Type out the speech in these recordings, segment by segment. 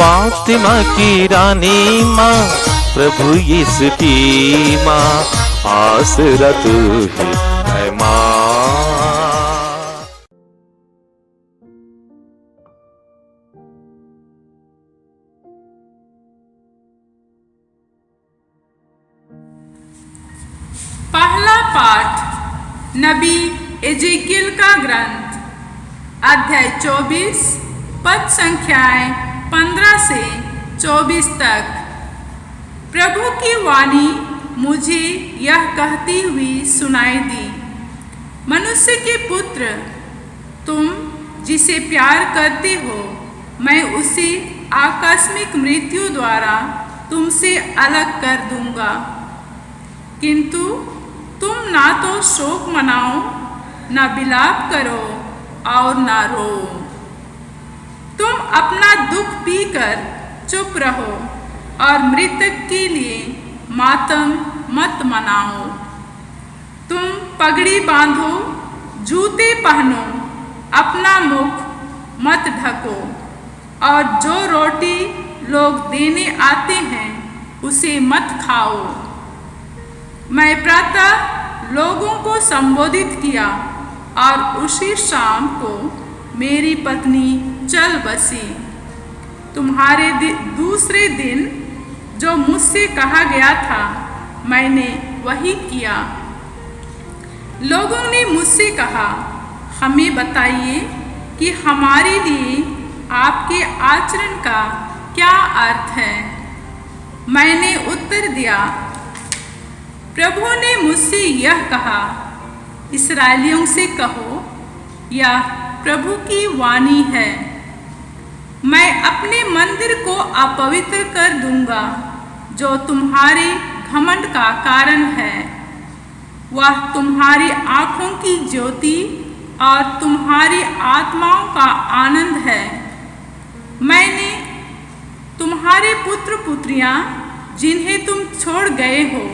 फातिमा की रानी माँ, प्रभु यीशु की माँ, आसरा तू ही है माँ। पहला पाठ नबी एजेकियल का ग्रंथ, अध्याय 24, पद संख्याएं 15 से 24 तक। प्रभु की वाणी मुझे यह कहती हुई सुनाई दी, मनुष्य के पुत्र, तुम जिसे प्यार करते हो, मैं उसे आकस्मिक मृत्यु द्वारा तुमसे अलग कर दूंगा, किंतु तुम ना तो शोक मनाओ, ना विलाप करो और ना रो। तुम अपना दुख पीकर चुप रहो और मृतक के लिए मातम मत मनाओ। तुम पगड़ी बांधो, जूते पहनो, अपना मुख मत ढको और जो रोटी लोग देने आते हैं उसे मत खाओ। मैं प्रातः लोगों को संबोधित किया और उसी शाम को मेरी पत्नी चल बसी। तुम्हारे दूसरे दिन जो मुझसे कहा गया था, मैंने वही किया। लोगों ने मुझसे कहा, हमें बताइए कि हमारे लिए आपके आचरण का क्या अर्थ है। मैंने उत्तर दिया, प्रभु ने मुझसे यह कहा, इस्राएलियों से कहो, यह प्रभु की वाणी है, मैं अपने मंदिर को अपवित्र कर दूंगा जो तुम्हारे घमंड का कारण है। वह तुम्हारी आँखों की ज्योति और तुम्हारी आत्माओं का आनंद है। मैंने तुम्हारे पुत्र पुत्रियां जिन्हें तुम छोड़ गए हो,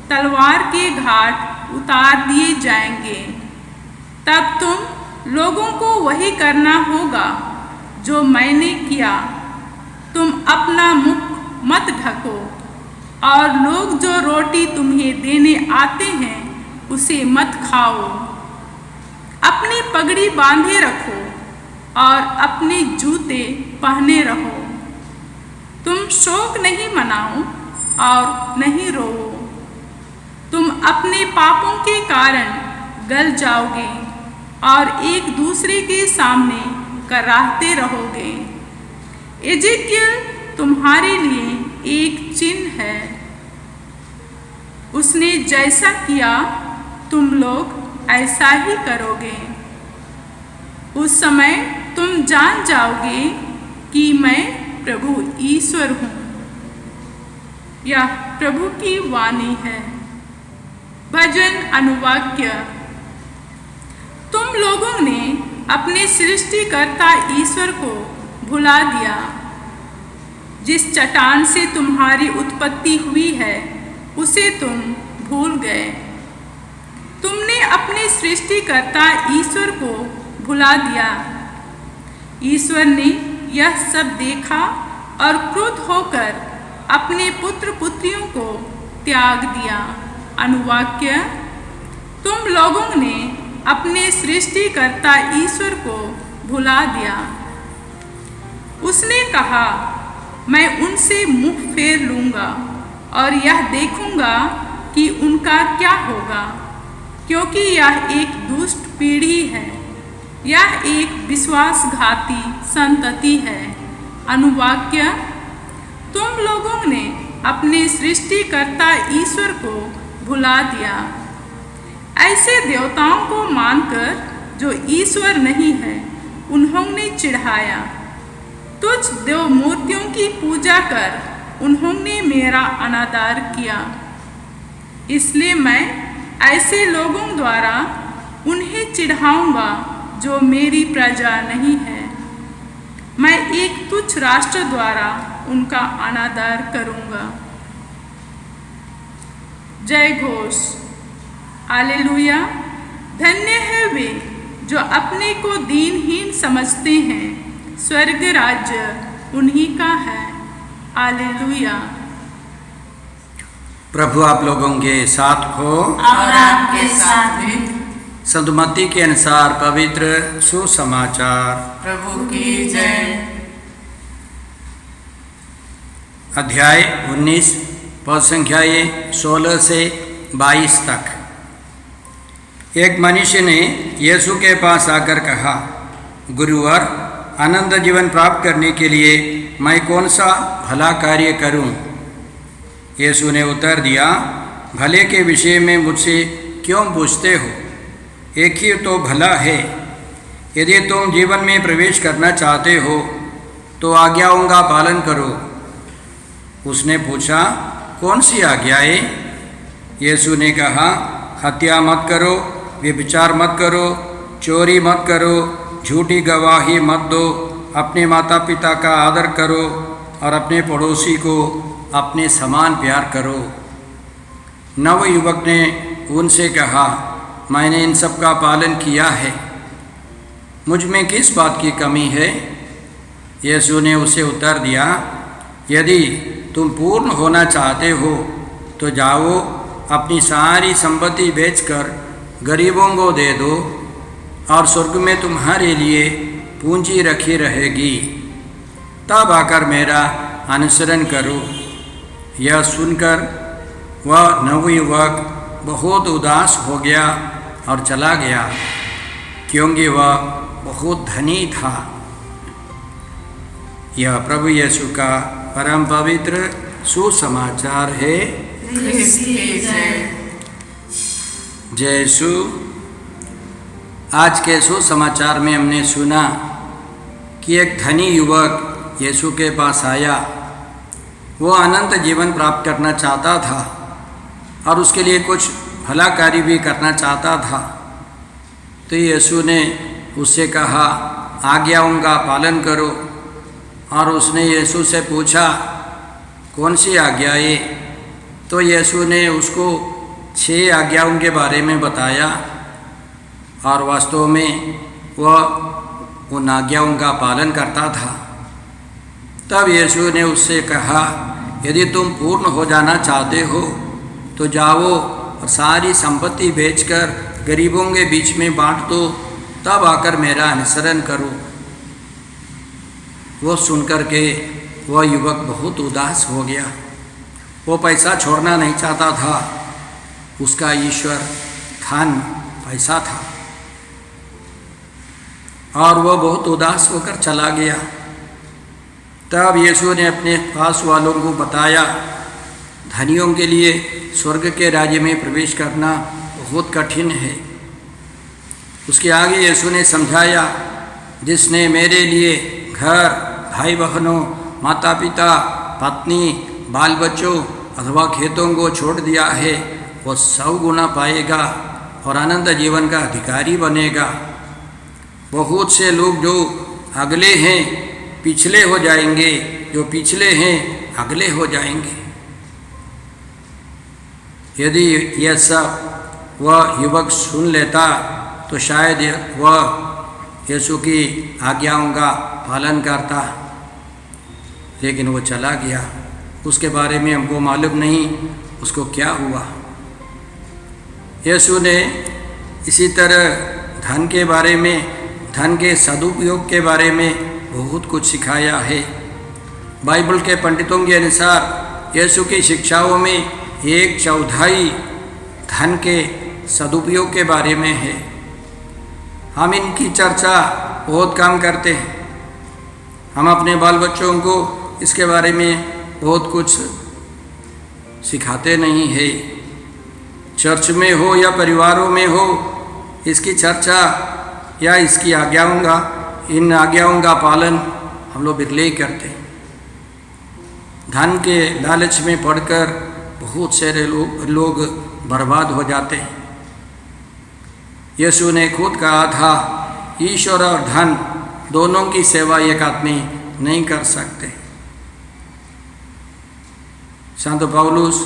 तलवार के घाट उतार दिए जाएंगे। तब तुम लोगों को वही करना होगा जो मैंने किया। तुम अपना मुख मत ढको और लोग जो रोटी तुम्हें देने आते हैं उसे मत खाओ। अपनी पगड़ी बांधे रखो और अपने जूते पहने रहो। तुम शोक नहीं मनाओ और नहीं रोओ। तुम अपने पापों के कारण गल जाओगे और एक दूसरे के सामने कराहते रहोगे। एजेकियल तुम्हारे लिए एक चिन्ह है। उसने जैसा किया तुम लोग ऐसा ही करोगे। उस समय तुम जान जाओगे कि मैं प्रभु ईश्वर हूँ। यह प्रभु की वाणी है। भजन अनुवाक्य। तुम लोगों ने अपने सृष्टिकर्ता ईश्वर को भुला दिया। जिस चट्टान से तुम्हारी उत्पत्ति हुई है उसे तुम भूल गए। तुमने अपने सृष्टिकर्ता ईश्वर को भुला दिया। ईश्वर ने यह सब देखा और क्रुद्ध होकर अपने पुत्र पुत्रियों को त्याग दिया। अनुवाक्य। तुम लोगों ने अपने सृष्टिकर्ता ईश्वर को भुला दिया। उसने कहा, मैं उनसे मुख फेर लूँगा और यह देखूँगा कि उनका क्या होगा, क्योंकि यह एक दुष्ट पीढ़ी है, यह एक विश्वासघाती संतति है। अनुवाक्य। तुम लोगों ने अपने सृष्टिकर्ता ईश्वर को भुला दिया, ऐसे देवताओं को मानकर जो ईश्वर नहीं है उन्होंने चिढ़ाया। तुच्छ देव मूर्तियों की पूजा कर उन्होंने मेरा अनादर किया। इसलिए मैं ऐसे लोगों द्वारा उन्हें चिढ़ाऊंगा जो मेरी प्रजा नहीं है। मैं एक तुच्छ राष्ट्र द्वारा उनका अनादर करूंगा। जय घोष। हालेलुया। धन्य है वे जो अपने को दीनहीन समझते हैं, स्वर्ग राज्य उन्हीं का है। हालेलुया। प्रभु आप लोगों के साथ हो और आपके साथ भी। संत मत्ती के अनुसार पवित्र सुसमाचार। प्रभु की जय। अध्याय 19 पद संख्या 16 से 22 तक। एक मनुष्य ने यीशु के पास आकर कहा, गुरुवर, अनंत जीवन प्राप्त करने के लिए मैं कौन सा भला कार्य करूं? यीशु ने उत्तर दिया, भले के विषय में मुझसे क्यों पूछते हो? एक ही तो भला है। यदि तुम जीवन में प्रवेश करना चाहते हो तो आज्ञाओं का पालन करो। उसने पूछा, कौन सी आज्ञाएं? यीशु ने कहा, हत्या मत करो, व्यभिचार मत करो, चोरी मत करो, झूठी गवाही मत दो, अपने माता पिता का आदर करो और अपने पड़ोसी को अपने समान प्यार करो। नवयुवक ने उनसे कहा, मैंने इन सब का पालन किया है, मुझ में किस बात की कमी है? यीशु ने उसे उत्तर दिया, यदि तुम पूर्ण होना चाहते हो तो जाओ, अपनी सारी संपत्ति बेचकर गरीबों को दे दो और स्वर्ग में तुम्हारे लिए पूंजी रखी रहेगी। तब आकर मेरा अनुसरण करो। यह सुनकर वह नवयुवक बहुत उदास हो गया और चला गया, क्योंकि वह बहुत धनी था। यह प्रभु यीशु का परम पवित्र सुसमाचार है। जय यीशु। आज के सुसमाचार में हमने सुना कि एक धनी युवक यीशु के पास आया। वो अनंत जीवन प्राप्त करना चाहता था और उसके लिए कुछ भला कार्य भी करना चाहता था। तो यीशु ने उससे कहा, आज्ञाओं का पालन करो। और उसने यीशु से पूछा, कौन सी आज्ञाएं? तो यीशु ने उसको 6 आज्ञाओं के बारे में बताया और वास्तव में वह उन आज्ञाओं का पालन करता था। तब यीशु ने उससे कहा, यदि तुम पूर्ण हो जाना चाहते हो तो जाओ और सारी संपत्ति बेचकर गरीबों के बीच में बांट दो, तब आकर मेरा अनुसरण करो। वो सुनकर के वह युवक बहुत उदास हो गया। वो पैसा छोड़ना नहीं चाहता था। उसका ईश्वर धन पैसा था और वह बहुत उदास होकर चला गया। तब यीशु ने अपने पास वालों को बताया, धनियों के लिए स्वर्ग के राज्य में प्रवेश करना बहुत कठिन है। उसके आगे यीशु ने समझाया, जिसने मेरे लिए घर, भाई बहनों, माता पिता, पत्नी, बाल बच्चों अथवा खेतों को छोड़ दिया है, वो 100 गुना पाएगा और अनंत जीवन का अधिकारी बनेगा। बहुत से लोग जो अगले हैं पिछले हो जाएंगे, जो पिछले हैं अगले हो जाएंगे। यदि यह सब वह युवक सुन लेता तो शायद वह यीशु की आज्ञाओं का पालन करता, लेकिन वो चला गया। उसके बारे में हमको मालूम नहीं उसको क्या हुआ। यीशु ने इसी तरह धन के बारे में, धन के सदुपयोग के बारे में बहुत कुछ सिखाया है। बाइबल के पंडितों के अनुसार यीशु की शिक्षाओं में 1/4 धन के सदुपयोग के बारे में है। हम इनकी चर्चा बहुत कम करते हैं। हम अपने बाल बच्चों को इसके बारे में बहुत कुछ सिखाते नहीं है। चर्च में हो या परिवारों में हो, इसकी चर्चा या इसकी इन आज्ञाओं का पालन हम लोग बिरले ही करते हैं। धन के लालच में पड़कर बहुत सारे लोग बर्बाद हो जाते हैं। यीशु ने खुद कहा था, ईश्वर और धन दोनों की सेवा एक आदमी नहीं कर सकते। संत पौलुस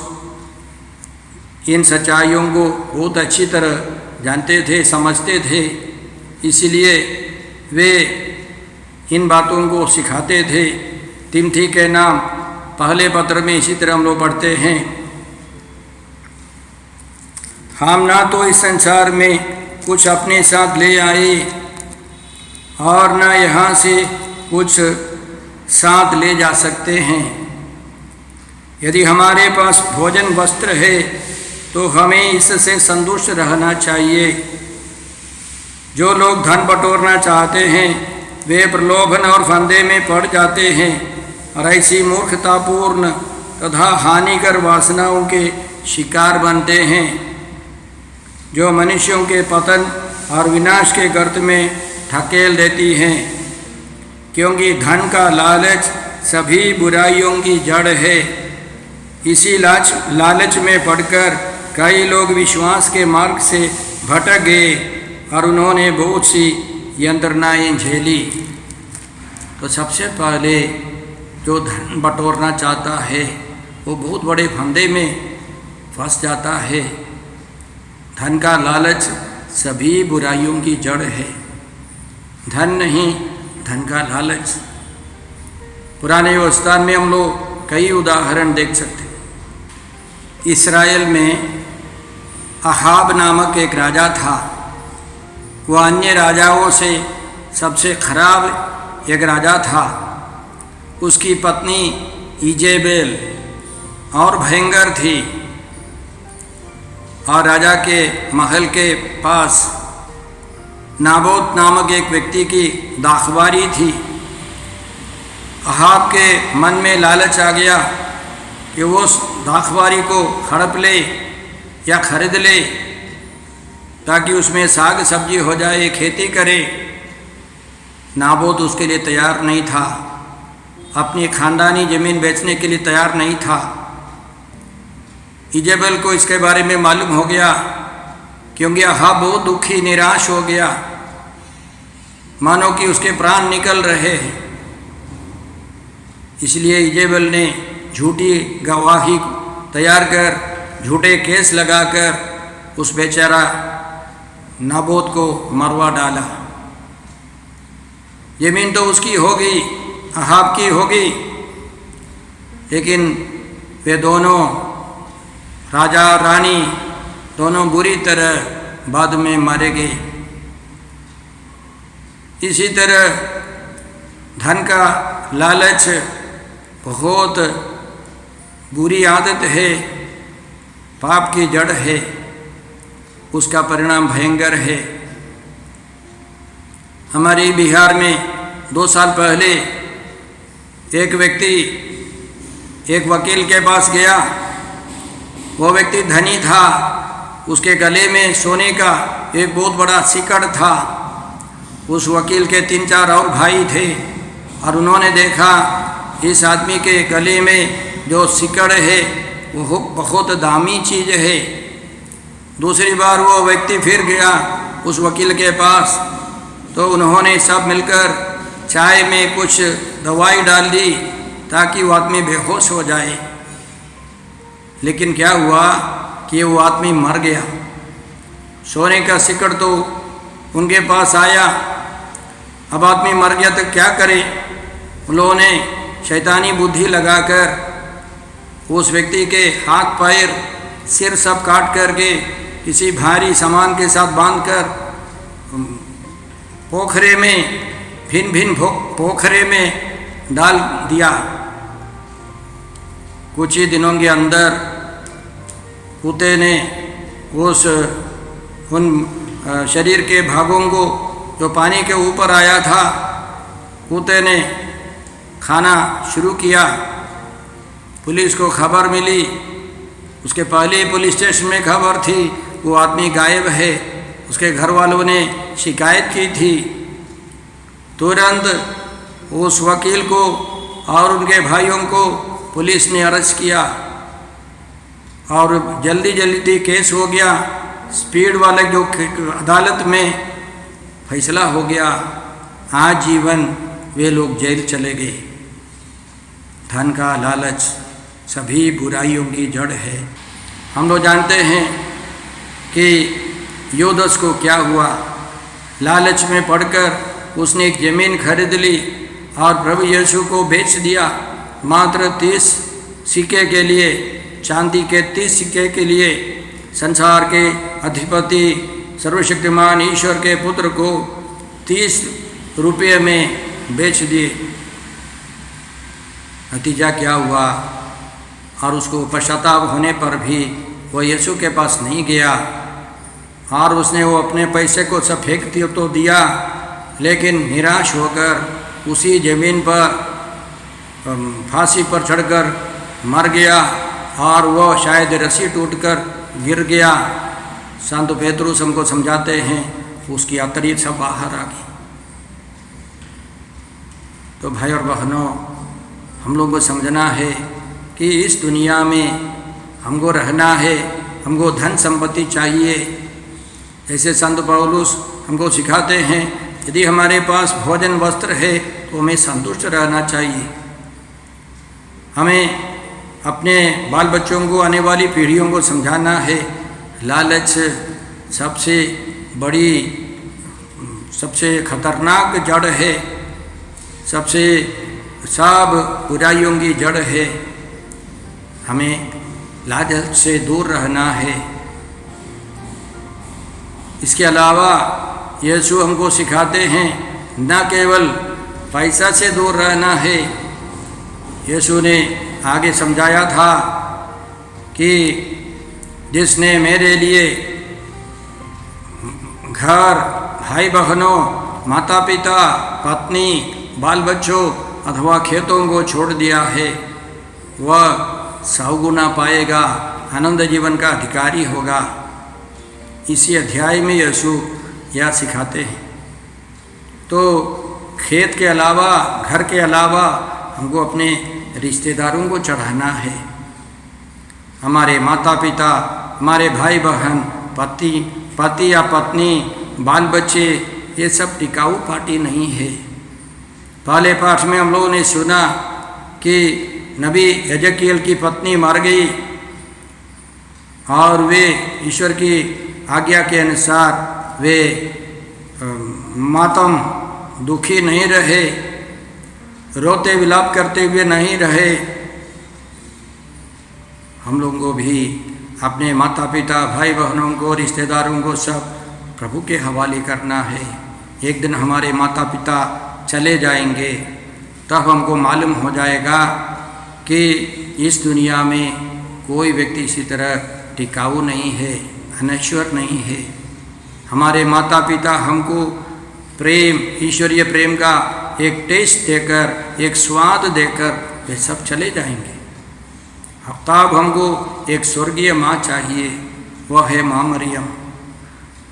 इन सच्चाइयों को बहुत अच्छी तरह जानते थे, समझते थे, इसलिए वे इन बातों को सिखाते थे तिमथी के नाम पहले पत्र में इसी तरह हम लोग पढ़ते हैं, हम ना तो इस संसार में कुछ अपने साथ ले आए और ना यहाँ से कुछ साथ ले जा सकते हैं। यदि हमारे पास भोजन वस्त्र है तो हमें इससे संतुष्ट रहना चाहिए। जो लोग धन बटोरना चाहते हैं वे प्रलोभन और फंदे में पड़ जाते हैं और ऐसी मूर्खतापूर्ण तथा हानिकर वासनाओं के शिकार बनते हैं जो मनुष्यों के पतन और विनाश के गर्त में ढकेल देती हैं। क्योंकि धन का लालच सभी बुराइयों की जड़ है। इसी लालच में पड़कर कई लोग विश्वास के मार्ग से भटक गए और उन्होंने बहुत सी यंत्रणाएं झेली। तो सबसे पहले जो धन बटोरना चाहता है वो बहुत बड़े फंदे में फंस जाता है। धन का लालच सभी बुराइयों की जड़ है। धन नहीं, धन का लालच। पुराने व्यवस्था में हम लोग कई उदाहरण देख सकते हैं। इस्राएल में अहाब नामक एक राजा था। वह अन्य राजाओं से सबसे खराब एक राजा था। उसकी पत्नी इजेबेल और भयंकर थी और राजा के महल के पास नाबोत नामक एक व्यक्ति की दाखबारी थी। अहाब के मन में लालच आ गया कि वो उस दाखबारी को हड़प ले या खरीद ले ताकि उसमें साग सब्जी हो जाए, खेती करे। नाबोत उसके लिए तैयार नहीं था, अपनी खानदानी ज़मीन बेचने के लिए तैयार नहीं था। इजेबेल को इसके बारे में मालूम हो गया क्योंकि अहाब बहुत दुखी निराश हो गया, मानो कि उसके प्राण निकल रहे हैं। इसलिए इजेबेल ने झूठी गवाही तैयार कर झूठे केस लगाकर उस बेचारा नाबोत को मरवा डाला। ज़मीन तो उसकी होगी, अहाब की होगी, लेकिन वे दोनों राजा और रानी दोनों बुरी तरह बाद में मारे गए। इसी तरह धन का लालच बहुत बुरी आदत है, पाप की जड़ है, उसका परिणाम भयंकर है। हमारे बिहार में 2 साल पहले एक व्यक्ति एक वकील के पास गया। वो व्यक्ति धनी था, उसके गले में सोने का एक बहुत बड़ा सिकड़ था। उस वकील के 3-4 और भाई थे और उन्होंने देखा इस आदमी के गले में जो सिकड़ है वो बहुत दामी चीज़ है। दूसरी बार वो व्यक्ति फिर गया उस वकील के पास, तो उन्होंने सब मिलकर चाय में कुछ दवाई डाल दी ताकि वो आदमी बेहोश हो जाए। लेकिन क्या हुआ कि वो आदमी मर गया। सोने का सिकड़ तो उनके पास आया, अब आदमी मर गया तो क्या करे। उन लोगों ने शैतानी बुद्धि लगाकर उस व्यक्ति के हाथ पैर सिर सब काट करके किसी भारी सामान के साथ बांधकर पोखरे में भिन्न पोखरे में डाल दिया। कुछ ही दिनों के अंदर कुत्ते ने उन शरीर के भागों को जो पानी के ऊपर आया था, कुत्ते ने खाना शुरू किया। पुलिस को खबर मिली, उसके पहले पुलिस स्टेशन में खबर थी वो आदमी गायब है। उसके घर वालों ने शिकायत की थी। तुरंत उस वकील को और उनके भाइयों को पुलिस ने अरेस्ट किया और जल्दी जल्दी केस हो गया। स्पीड वाले जो अदालत में फैसला हो गया, आजीवन वे लोग जेल चले गए। धन का लालच सभी बुराइयों की जड़ है। हम लोग जानते हैं कि योदस को क्या हुआ। लालच में पड़कर उसने एक ज़मीन खरीद ली और प्रभु यीशु को बेच दिया मात्र 30 सिक्के के लिए, चांदी के 30 सिक्के के लिए। संसार के अधिपति सर्वशक्तिमान ईश्वर के पुत्र को 30 रुपये में बेच दिए। नतीजा क्या हुआ? और उसको पश्चाताप होने पर भी वो यीशु के पास नहीं गया और उसने वो अपने पैसे को सब फेंक तो दिया, लेकिन निराश होकर उसी ज़मीन पर फांसी पर चढ़कर मर गया और वो शायद रस्सी टूटकर गिर गया। संत पेतरुस हमको समझाते हैं उसकी अतरी सब बाहर आ गई। तो भाई और बहनों, हम लोग को समझना है कि इस दुनिया में हमको रहना है, हमको धन संपत्ति चाहिए। जैसे संत पौलुस हमको सिखाते हैं, यदि हमारे पास भोजन वस्त्र है तो हमें संतुष्ट रहना चाहिए। हमें अपने बाल बच्चों को, आने वाली पीढ़ियों को समझाना है, लालच सबसे बड़ी, सबसे खतरनाक जड़ है, सबसे सब बुराइयों की जड़ है। हमें लालच से दूर रहना है। इसके अलावा यीशु हमको सिखाते हैं न केवल पैसा से दूर रहना है। यीशु ने आगे समझाया था कि जिसने मेरे लिए घर, भाई बहनों, माता पिता, पत्नी, बाल बच्चों अथवा खेतों को छोड़ दिया है, वह 100 गुना पाएगा, आनंद जीवन का अधिकारी होगा। इसी अध्याय में यीशु यह सिखाते हैं। तो खेत के अलावा, घर के अलावा हमको अपने रिश्तेदारों को चढ़ाना है। हमारे माता पिता, हमारे भाई बहन, पति या पत्नी, बाल बच्चे, ये सब टिकाऊ पार्टी नहीं है। पहले पाठ में हम लोगों ने सुना कि नबी यजकियल की पत्नी मर गई और वे ईश्वर की आज्ञा के अनुसार वे मातम दुखी नहीं रहे, रोते विलाप करते हुए नहीं रहे। हम लोगों को भी अपने माता पिता, भाई बहनों को, रिश्तेदारों को सब प्रभु के हवाले करना है। एक दिन हमारे माता पिता चले जाएंगे, तब हमको मालूम हो जाएगा कि इस दुनिया में कोई व्यक्ति इसी तरह टिकाऊ नहीं है, अनश्वर नहीं है। हमारे माता पिता हमको प्रेम, ईश्वरीय प्रेम का एक टेस्ट देकर, एक स्वाद देकर वे सब चले जाएंगे। तब हमको एक स्वर्गीय माँ चाहिए, वह है माँ मरियम।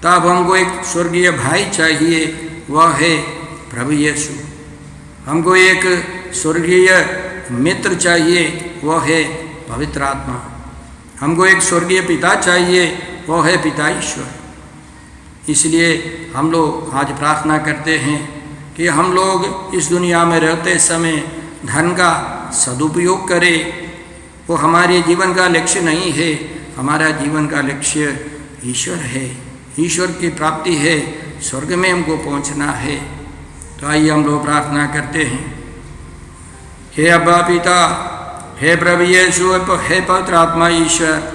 तब हमको एक स्वर्गीय भाई चाहिए, वह है प्रभु यीशु। हमको एक स्वर्गीय मित्र चाहिए, वह है पवित्र आत्मा। हमको एक स्वर्गीय पिता चाहिए, वह है पिता ईश्वर। इसलिए हम लोग आज प्रार्थना करते हैं कि हम लोग इस दुनिया में रहते समय धन का सदुपयोग करें। वो हमारे जीवन का लक्ष्य नहीं है, हमारा जीवन का लक्ष्य ईश्वर है, ईश्वर की प्राप्ति है, स्वर्ग में हमको पहुंचना है। तो आइए हम लोग प्रार्थना करते हैं। हे अब्बा पिता, हे प्रभु यीशु, हे पवित्र आत्मा ईश्वर,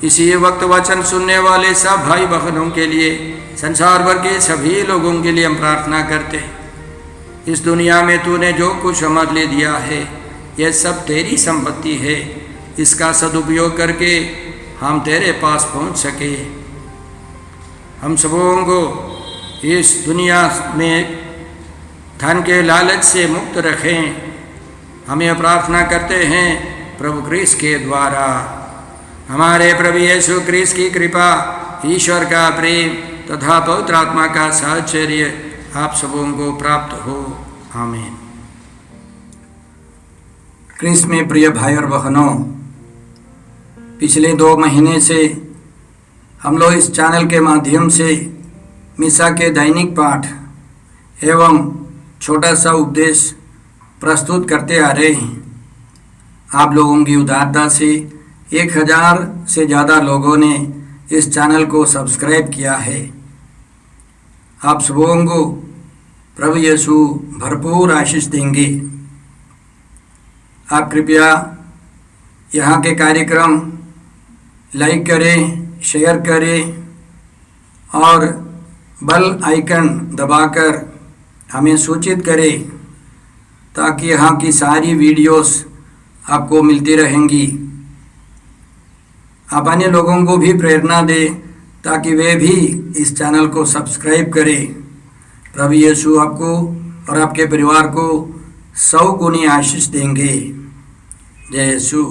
इसी वक्त वचन सुनने वाले सब भाई बहनों के लिए, संसार भर के सभी लोगों के लिए हम प्रार्थना करते हैं। इस दुनिया में तूने जो कुछ हमारे लिए दिया है, यह सब तेरी संपत्ति है। इसका सदुपयोग करके हम तेरे पास पहुंच सके। हम सबों को इस दुनिया में धन के लालच से मुक्त रखें। हम यह प्रार्थना करते हैं प्रभु क्रिस्त के द्वारा। हमारे प्रभु यीशु क्रिस्त की कृपा, ईश्वर का प्रेम तथा पवित्र आत्मा का साहचर्य आप सबों को प्राप्त हो। आमीन। क्रिस्त में प्रिय भाई और बहनों, पिछले 2 महीने से हम लोग इस चैनल के माध्यम से मिसा के दैनिक पाठ एवं छोटा सा उपदेश प्रस्तुत करते आ रहे हैं। आप लोगों की उदारता से 1000 से ज़्यादा लोगों ने इस चैनल को सब्सक्राइब किया है। आप सबों को प्रभु यीशु भरपूर आशीष देंगे। आप कृपया यहाँ के कार्यक्रम लाइक करें, शेयर करें और बेल आइकन दबाकर हमें सूचित करें ताकि यहाँ की सारी वीडियोस आपको मिलती रहेंगी। आप अन्य लोगों को भी प्रेरणा दें ताकि वे भी इस चैनल को सब्सक्राइब करें। प्रभु यीशु आपको और आपके परिवार को 100 गुनी आशीष देंगे। जय यीशु।